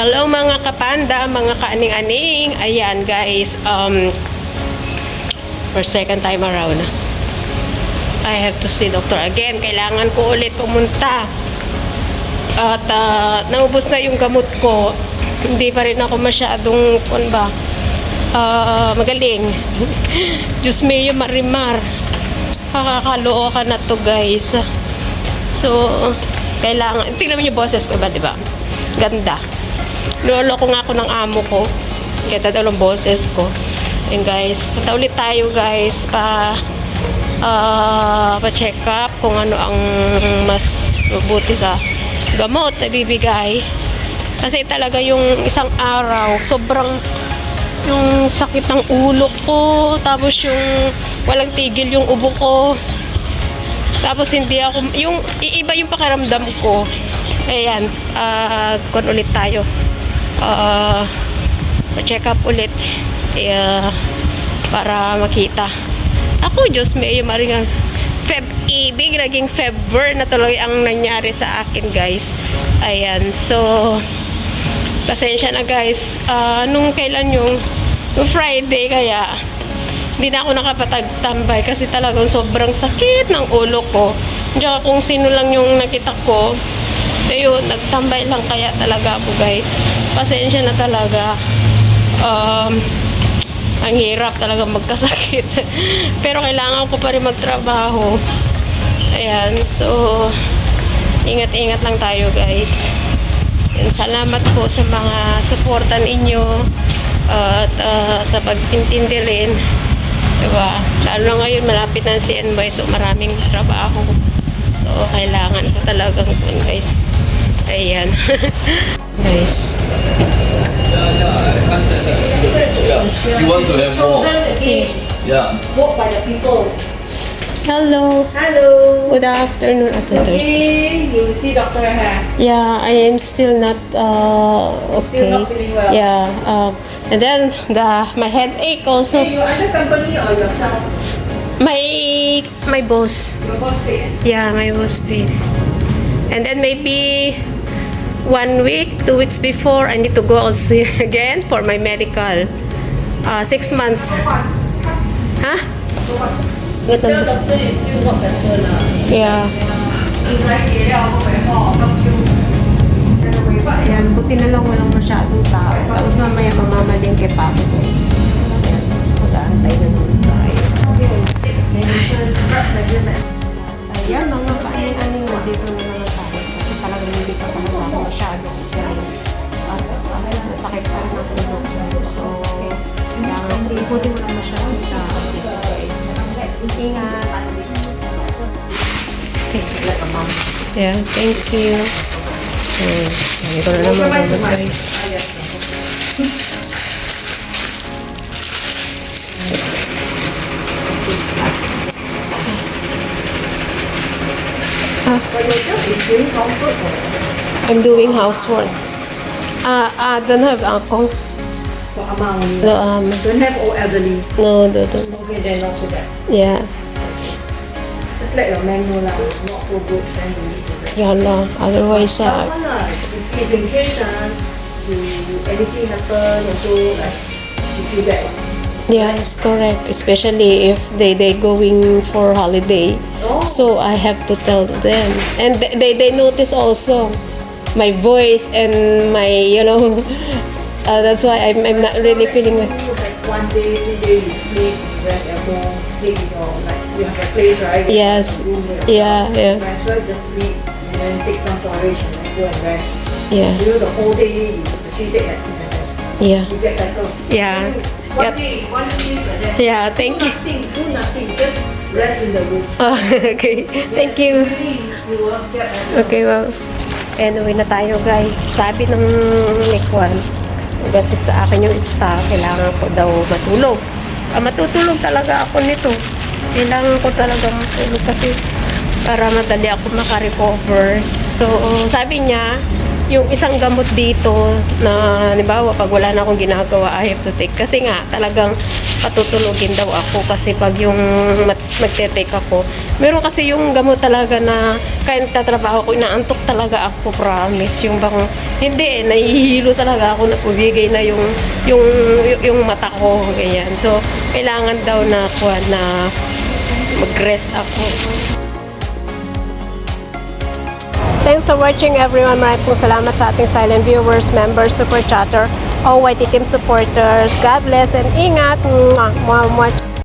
Hello mga kapanda, mga kaaning-aning. Ayan guys, for second time around, I have to see doctor again. Kailangan ko ulit pumunta. At naubos na yung gamot ko. Hindi pa rin ako masyadong magaling. Diyos mayo marimar. Kakakalookan na to guys. So, kailangan, tingnan mo yung boses ko ba, diba? Ganda. Lolo ko nga ako ng amo ko. Ganda daw ng boses ko. And guys, punta ulit tayo guys pa-check up kung ano ang mas mabuti sa gamot na bibigay. Kasi talaga yung isang araw, sobrang yung sakit ng ulo ko, tapos yung walang tigil yung ubo ko. Tapos hindi ako, yung iiba yung pakiramdam ko. Ayan, kung ulit tayo. Pa-check up ulit. Para makita. Ako, Diyos may maringan. Ibig, naging February na tuloy ang nangyari sa akin, guys. Ayan, so, pasensya na, guys. Nung kailan yung Friday, kaya, hindi na ako nakapatagtambay kasi talagang sobrang sakit ng ulo ko. Tsaka kung sino lang yung nakita ko, ayun, nagtambay lang kaya talaga ako guys. Pasensya na talaga. Ang hirap talaga magkasakit. Pero kailangan ko pa rin magtrabaho. Ayan, so ingat-ingat lang tayo guys. And salamat po sa mga suporta ninyo at sa pagtintindi rin. Diba? Lalo na ngayon malapit na si CNY, so maraming trabaho. So kailangan ko talagang guys. Ayan. Guys. Yeah. You want to have more? Yeah. Vote by the people. Hello. Hello. Good afternoon, Ate Dorothy. Okay, you see Dr. Ha. Yeah, I am still not okay. Still not feeling well. Yeah. And then my headache also. Hey, you under company or yourself? My boss. Your boss paid. Yeah, my boss paid. And then maybe 1 week, 2 weeks before, I need to go also again for my medical. 6 months. Huh? Good The doctor is still not better lah. Yeah. Ayan, buti na lang walang masyadong tao. Tapos mamaya mamamalingke pa ako. Ayan, mag-aantay na naman tayo. Ayan, mga paing-aning na dito na naman tayo. Kasi talagang hindi pa talaga ako masyadong at masakit pa rin ako ng ulo. So, kailangan buti mo na masyadong tao. Ingat. Okay. Yeah, thank you. Ganito na naman guys. I'm doing housework. I don't have uncle. For amount. No, Don't have old elderly. don't. Okay, then not so bad. Yeah. Just let your man know lah. Not so good, then you need to rest. Yeah, no. Otherwise, That one lah. If in case anything happen, also like you feel bad. yeah, it's correct. Especially if they going for holiday. Oh. So I have to tell them, and they notice also my voice and my that's why I'm not really feeling well. Like 1 day, 2 days you sleep, rest at home, sleep in your you have a place, right? Yes. Room, Yeah. Might as well just sleep and then take some porridge and then go and rest. Yeah. The whole day you actually take that sleep and rest. Yeah. You get better. Yeah. One Yep. day, 1 week like that. Yeah, thank you. Do nothing, just rest in the room. Oh, okay. Thank you. You will get better. Okay, well. Anyway na tayo guys. Sabi ng Nikwan, kasi sa akin yung staff, kailangan ko daw matulog. Matutulog talaga ako nito. Kailangan ko talaga matulog kasi para madali ako makarecover. So, sabi niya, yung isang gamot dito na, halimbawa, pag wala na akong ginagawa, I have to take. Kasi nga, talagang patutulugin daw ako kasi pag yung magte-take ako, meron kasi yung gamot talaga na kahit tatrabaho ko, inaantok talaga ako, promise. Yung bang, hindi nahihilo talaga ako, napubigay na yung mata ko, ganyan. So, kailangan daw na mag-rest ako. Thanks for watching everyone. Maraming pong salamat sa ating silent viewers, members, super chatter, OYT team supporters. God bless and ingat. Mwah, mwah, mwah.